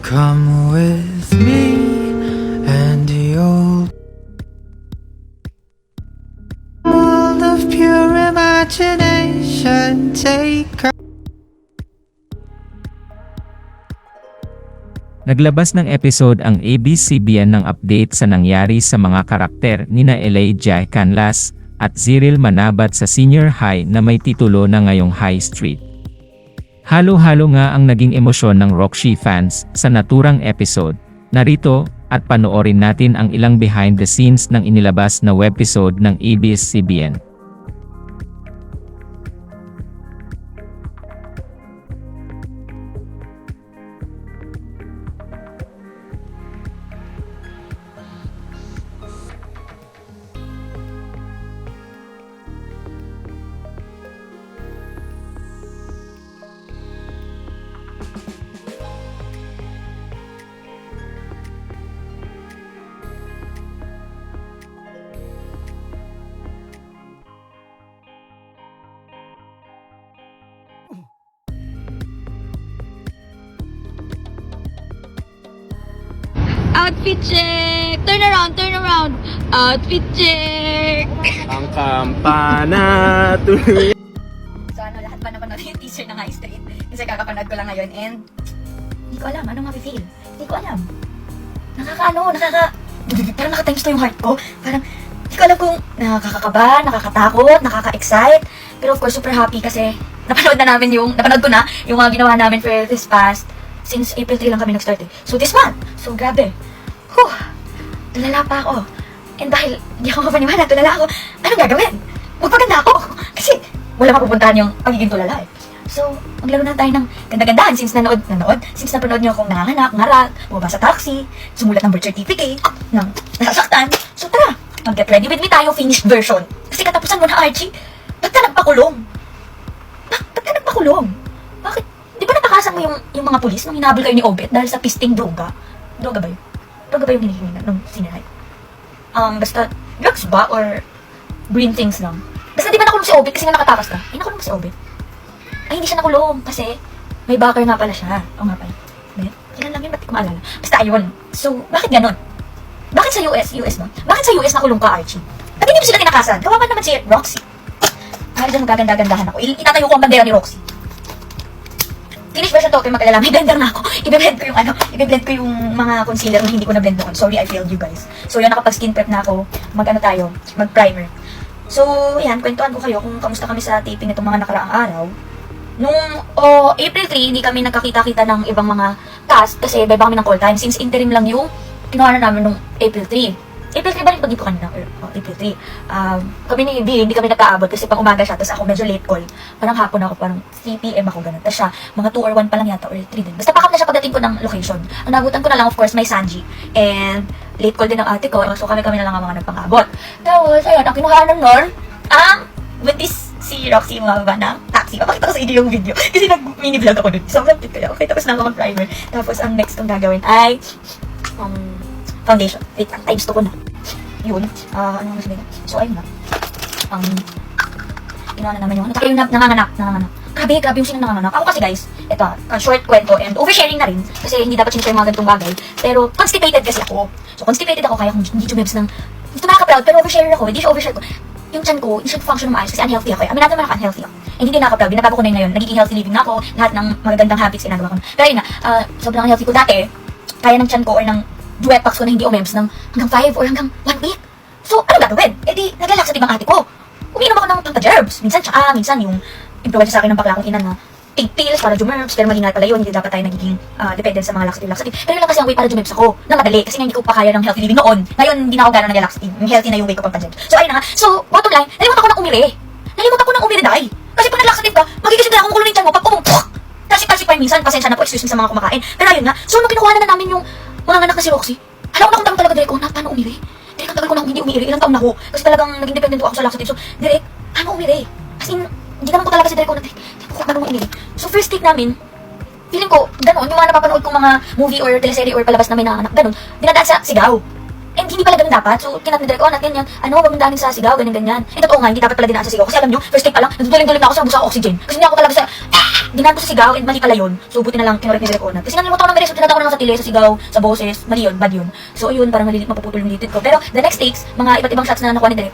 Come with me and the old world of pure imagination. Take Naglabas ng episode ang ABS-CBN ng update sa nangyari sa mga karakter nina Elijah Canlas at Cyril Manabat sa senior high na may titulo na ngayong High Street. Halo-halo nga ang naging emosyon ng Roxy fans sa naturang episode. Narito at panoorin natin ang ilang behind the scenes ng inilabas na webisode ng ABS-CBN. Outfit check! Turn around, turn around! Outfit check! Ang kampana tuloy. So lahat pa napanood yung teaser ng High Street. Kasi kakapanood ko lang ngayon and hindi ko alam anong mafe-feel. Hindi ko alam. Parang naka-times na yung heart ko. Parang hindi ko alam kung nakakakaba, nakakatakot, nakaka-excite. Pero of course super happy kasi napanood ko na yung mga ginawa namin for this past since April 3 lang kami nag-start eh. So this month, so grabe. Tulala pa ako. And dahil hindi ako mapaniwala, tulala ako, anong gagawin? Magpaganda ako. Kasi wala mapupuntahan yung pagiging tulala eh. So, maglaro na tayo ng ganda-gandahan since since napanood niyo akong nanganganak, ngarat, bumaba sa taxi, sumulat ng birth certificate, ng nasasaktan. So tara, mag-get ready with me tayo, finished version. Kasi katapusan mo na, Archie. Ba't ka nagpakulong? Bakit? Di ba natakasan mo yung mga pulis nung hinabol kayo ni Obet dahil sa pisting droga? Droga ba yun? Droga ba yung hinihingi nung sinihay? Basta, drugs ba? Or green things lang? Basta di ba nakulong si Obet kasi nga nakatakas ka? Ay, nakulong si Obet. Ay, hindi siya nakulong kasi may backer nga pala siya. O nga pala. Bet? Kailan lang yun? Ba't di ko maalala? Basta ayun. So, bakit ganon? Bakit sa US ba? Bakit sa US nakulong ka, Archie? Ba't hindi mo sila tinakasan? Kawawa naman si Roxy. Ay, dyan magaganda-gandahan ako. Itatayo ko ang bandera ni Roxy. Finish version to, okay, mag-alala, may blender na ako. I-blend ko yung mga concealer na hindi ko na-blend doon. Sorry, I failed you guys. So, yun, nakapag-skin prep na ako. Mag-primer. So, yan, kwentuhan ko kayo kung kamusta kami sa taping itong mga nakaraang araw. Nung April 3, hindi kami nagkakita-kita ng ibang mga cast kasi iba kami ng call time. Since interim lang yung kinuha na namin nung April 3. April 3 ba rin pag ko kanina? April 3. Kami ni B, hindi kami nagkaabot kasi pang umaga siya. Tapos ako medyo late call. Parang hapon ako, parang 3 p.m. ako ganun. Tapos siya, mga 2 or 1 pa lang yata or 3 din. Basta pack up na siya pagdating ko ng location. Ang nabutan ko na lang, of course, may Sanji. And late call din ng ate ko. So kami na lang ang mga nagpangabot. Tapos, ayun, ang kinuhaan ng Nor, with this si Roxy, yung mga baba ng taxi. Papakita ko sa inyo yung video. Kasi nag-mini vlog ako dun. Sobrang cute kaya. Okay, tapos na ako mag-primer. Tapos ang next kong gagawin ay foundation. Wait, times 2 ko na. Yun. Ano nga sabihin? So, ayun na. Ginawa na naman yung yung nanganganak. Grabe yung sino nanganganak. Ako kasi guys, ito, short kwento and oversharing na rin. Kasi hindi dapat sinishare mga ganitong bagay. Pero, constipated kasi ako. So, constipated ako kaya kung hindi jumebs ng, ito nakaka-proud, pero overshare ako. Hindi siya overshare ko. Yung chan ko, hindi siya function maayos kasi unhealthy ako. Aminado naman ako unhealthy ako. And hindi nakaka-proud. Binabago ko na yun ngayon. Nagiging healthy living na ako. Lahat ng magagandang habits ginagawa ko na. Pero yun na, sobrang unhealthy ko dati. Kaya ng chan ko or ng duet packs ko na hindi umems ng hanggang 5 or hanggang 1 week. So, ano gagawin? Eh di, naglalak sa ibang ate ko. Umiinom ako ng pangka-gerbs. Minsan yung improvise sa akin ng bakla kong ina na take pills para jumerbs. Pero mali nga pala yun, hindi dapat tayo nagiging dependent sa mga laxative. Pero yun lang kasi ang way para jumerbs ako. Na madali, kasi nga hindi ko pa kaya ng healthy living noon. Ngayon, hindi na ako gano'n nag-laxative. Healthy na yung way ko pang-gerbs. So, ayun na nga. So, bottom line, nalimutan ko ng umiri, dahil. Kasi pag nag-laxative ka, magigising na akong kulo ng tiyan mo, pag talsik-talsik pa minsan, pasensya na po, excuse me sa mga kumakain. Pero ayun nga, so nung kinuha na namin yung mga anak na si Roxy, alam ko na kung talaga direct ko na paano umiri. Direct ang tagal ko na hindi umiri, ilang taon na ako. Kasi talagang naging dependent ako sa laxative. So, direct, paano umiri? As in, hindi naman ko talaga si direct ko na direct. Hindi ko paano umiri. So, first take namin, feeling ko, gano'n, yung mga napapanood kong mga movie or teleserye or palabas na may nanganak, gano'n, dinadaan sa sigaw. And hindi pala ganun dapat. So, kinat ni Direk, oh, ganyan. Ano, wag mong daanin sa sigaw, ganyan. Eh, totoo nga, hindi dapat pala dinaan sa sigaw. Kasi alam nyo, first take pa lang, nagduduling-duling na ako sa busa oxygen. Kasi hindi ako talaga sa, dinaan ko sa sigaw, and mali pala yun. So, buti na lang, kinorek ni Direk Onat. Kasi nalimutan ko ng meres, so tinatako na lang sa tili, sa sigaw, sa boses, mali yun, bad yun. So, yun, parang mapuputol yung litid ko. Pero, the next takes, mga iba't ibang shots na nakuha ni Direk,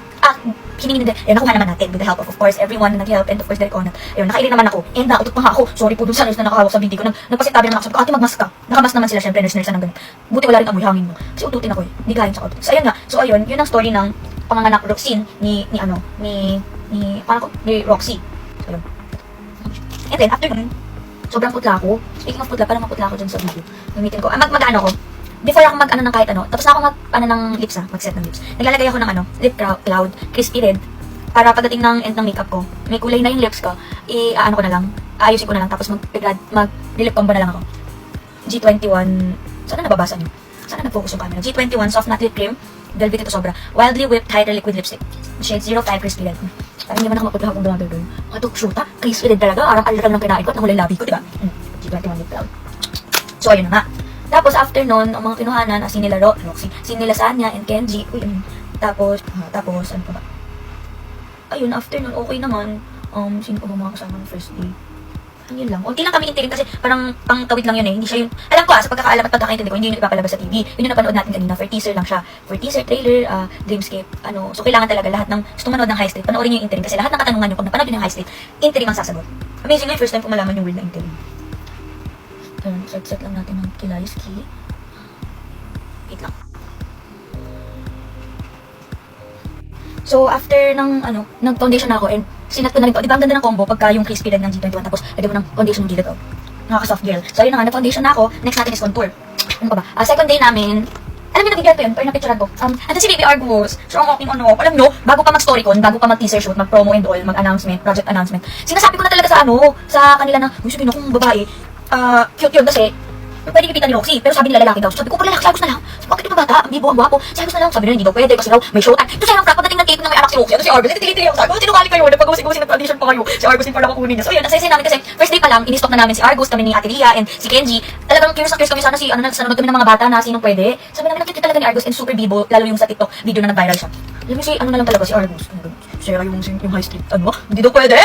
hiningi ni Direk, ayun, nakuha naman natin with the help of course, everyone na nag-help, and of course, Direk Onat. Ayun, nakailing naman ako, and nautot pa nga ako. Sorry po dun sa nurse na nakahawak sa video ko. Nagpasitabi naman ako, sabi ko, ate, magmask ka. Nakamask naman sila, syempre, nurse na ganun. Buti wala rin amoy hangin mo. Kasi ututin ako eh, hindi galing sa auto. So, ayun nga, so ayun, yun ang story ng panganganak Roxine ni Roxy. So, ayun. And then, after nun, sobrang putla ako. Speaking of putla, parang maputla ako dyan sa video. Gamitin ko, mag-ano ko. Before ako mag-ano ng kahit ano, tapos na ako mag-ano ng lips mag-set ng lips. Naglalagay ako ng lip cloud, crispy red, para pagdating ng end ng makeup ko, may kulay na yung lips ko, ano ko na lang, ayusin ko na lang, tapos mag-lip combo na lang ako. G21, sana nababasa niyo? Sana nag-focus yung camera. G21 Soft Matte Lip Cream, Velvet ito sobra. Wildly Whipped Hydrate Liquid Lipstick. Shade 05 Crispy Red. Parang hindi man ako mapagla kung dumagagol. Ito, shoota, crispy red talaga. Arang-aral ng kinain ko at nahulay labi ko, diba? G21 Lip Cloud. So, ayun na nga. Tapos, after nun, ang mga pinuhanan, si nila Roxy, si nila Sanya, and Kenji. Tapos, ano pa ba? Ayun, after nun, okay naman. Sino pa ba mga kasama ng first day? Yun lang. Unti lang kami interim kasi parang pangkawit lang yun eh. Hindi siya yung, alam ko sa pagkakaalam at pagkakaintindi ko, hindi yun ipapalabas sa TV. Yun yung napanood natin kanina. For teaser lang siya. For teaser, trailer, Dreamscape, So, kailangan talaga lahat ng, gusto manood ng High Street, panoorin nyo yung interim. Kasi lahat ng katanungan nyo, pag napanood nyo yung High Street, interim ang sasagot. Amazing nga, first time ko malaman yung word na interim. Set lang natin ng Kilay's key. Wait lang. So, after nag-foundation ako, and sinat ko na rin to. Di ba ang ganda ng combo pagka yung crispy red ng G21, tapos lagyan mo ng foundation ng gilid, nakaka-soft gel. So, ayun na nga, nag-foundation na ako. Next natin is contour. Ano pa ba? Second day namin, alam niyo, nag-video ko yun, pero napicturean ko. Andun si Baby Argus. So, ang aking alam niyo, bago pa mag-storycon, bago pa mag-teaser shoot, mag-promo and all, mag-announcement, project announcement, sinasabi ko na talaga sa kanila na, yung sabihin akong babae, cute yun kasi, pwede kipitan ni Roxy, pero sabi nila lalaki daw. Sabi ko, pag lalaki, Argus na lang. Sabi ko, bakit ito bata? Ang bibo, ang gwapo. Si Argus na lang. Sabi nila, hindi daw pwede kasi daw may showtime. Ito sa'yo ng crap, pagdating ng tape na may anak si Roxy. Ano si Argus? Tili-tili ako. Sabi ko, sinungaling kayo. Nagpag-usig-usig, nag-audition pa kayo. Si Argus din pala kukunin niya. So, yun, nagsayasay namin kasi first day pa lang, in-stock na namin si Argus, kami ni Ate Lia, and si Kenji. Talagang curious na curious kami sana nanonood kami ng mga bata na sinong pwede. Sabi namin, nakikita talaga ni Argus and super bibo, lalo yung sa TikTok video na nag-viral siya. Alam mo si, na lang talaga si Argus. Share yung High Street. Hindi daw pwede?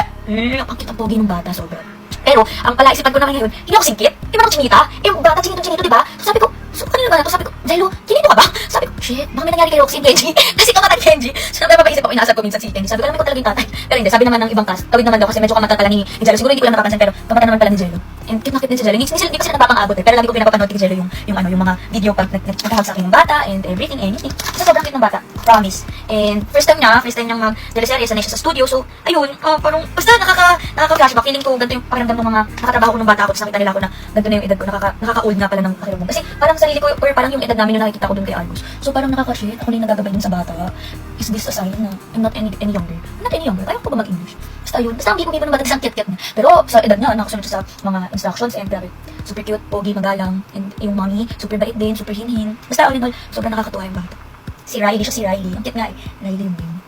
Ang kitang-pogi ng bata, sobra. Pero, ang palaisipan ko naman ngayon, hindi ako singkit, hindi man ako chinita, bata chinito, diba? So sabi ko, kanina ba na to? Sabi ko, Jello, chinito ka ba? Sabi ko, shit, baka may nangyari kay Roxy and Kenji. Kasi kamatan Kenji. So napapaisip ako, inasal ko minsan si Kenji. Sabi ko, alam ko talaga yung tatay. Pero hindi, sabi naman ng ibang cast, tawid naman daw kasi medyo kamatan pala ni Jello. Siguro hindi ko lang napapansin, pero kamatan naman pala ni Jello. And cute na cute din si Jello. Hindi pa sila napapang-abot pero lagi ko pinapapanood kay Jello yung mga video pag nagkahag sa akin ng bata and everything, anything. Kasi sobrang cute ng bata. Promise. And first time niyang mag-teleserye, sanay siya sa studio. So, ayun, parang, basta nakaka-flashback. Feeling ko, ganito yung pakiramdam ng mga nakatrabaho ko ng bata ako. Tapos nakita nila ako na ganito na yung edad ko. Nakaka-old nga pala ng pakiramdam. Kasi parang sarili ko, or parang yung edad namin yung nakikita ko dun kay Argus. So, parang nakaka-shit. Ako na yung nagagabay dun sa bata. Is this a sign na I'm not any younger? I'm not any younger. Ayaw ko ba mag-English? Basta yun. Basta ang gibo-gibo ng bata. Isang cute-cute niya. Pero sa edad niya, nakasunod siya sa mga instructions and grabe. Super cute, pogi, magalang. And yung mommy, super bait din, super hinhin. Basta all in all, sobrang nakakatuwa yung bata. Si Riley. Ang cute nga eh. Riley yung name.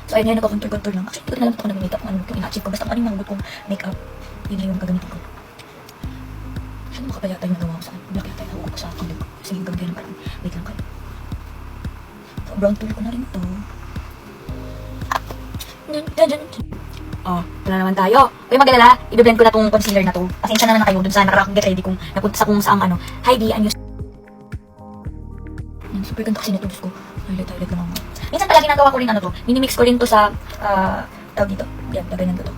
So, ayun ngayon, nagko-contour lang. Actually, hindi ko na alam ito kung nag-makeup kung ano yung ina-achieve ko. Basta kung ano yung magugot kong makeup, yun na yung gagamitin ko. Saan makapal yata yung nagawa ko saan? Black yata yung nakuha ko sa kilid ko. Sige, yung gagawin parang, wait lang kayo. So, brown tool ko na rin ito. Wala naman tayo. Huwag mag-alala, i-blend ko na tong concealer na to. Pasensya na kayo dun sa nakakong get ready kung napunta sa kung saang Heidi, and super ganda kasi nito, Diyos ko. Highlight lang ako. Minsan pala ginagawa ko rin to. Minimix ko rin to sa, tawag dito. Yan, ganyan to.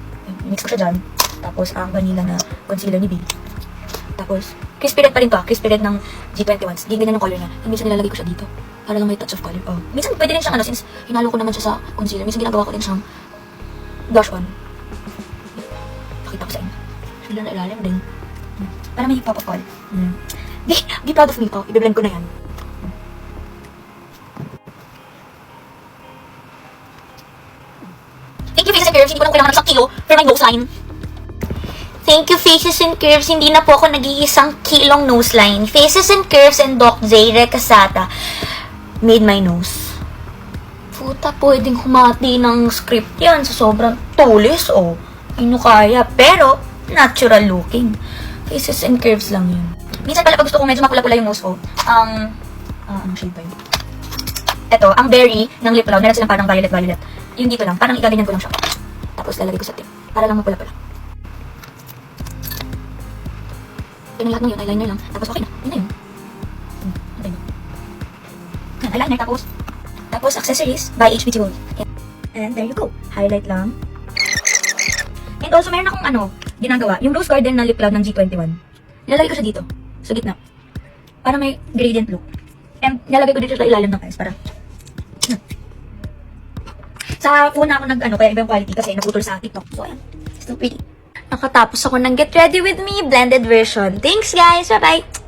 Mix ko siya dyan. Tapos, ang vanilla na concealer ni B. Tapos, crispy red pa rin to. Crispy red ng G21. Di ganyan yung color niya. Minsan nilalagay ko siya dito. Para lang may touch of color. Minsan pwede rin siyang since hinalo ko naman siya sa concealer. Minsan ginagawa ko rin siyang blush on. Pakita ko sa inyo. Sila na ilalim din. Para may pop of color. Be proud of me to. I-blend ko na yan. Curves, hindi ko lang kailangan ng isang kilo for my nose line. Thank you, Faces and Curves. Hindi na po ako nag-iisang kilong nose line. Faces and Curves and Doc J. Recasata made my nose. Puta, pwedeng humati ng script yan sa sobrang tulis, Ino kaya. Pero, natural looking. Faces and Curves lang yun. Minsan pala pag gusto ko medyo mapula-pula yung nose ko, anong shade ba yun? Ito, ang berry ng lip gloss, meron silang parang violet. Yung dito lang, parang igaganyan ko lang siya. Tapos lalagay ko sa tip. Para lang mapula-pula. Yun ang lahat ng yun, eyeliner lang. Tapos okay na, yun na yun. Okay na. Yan, eyeliner, tapos accessories by HB Gold. And there you go. Highlight lang. And also, meron akong ginagawa. Yung Rose Garden na lip gloss ng G21. Nilalagay ko siya dito. Sa gitna. Para may gradient look. And nilalagay ko dito sa ilalim ng eyes. Para. Sa phone ako kaya ibang quality kasi naputol sa TikTok. So, ayan. Still pretty. Nakatapos ako ng Get Ready With Me blended version. Thanks guys! Bye-bye!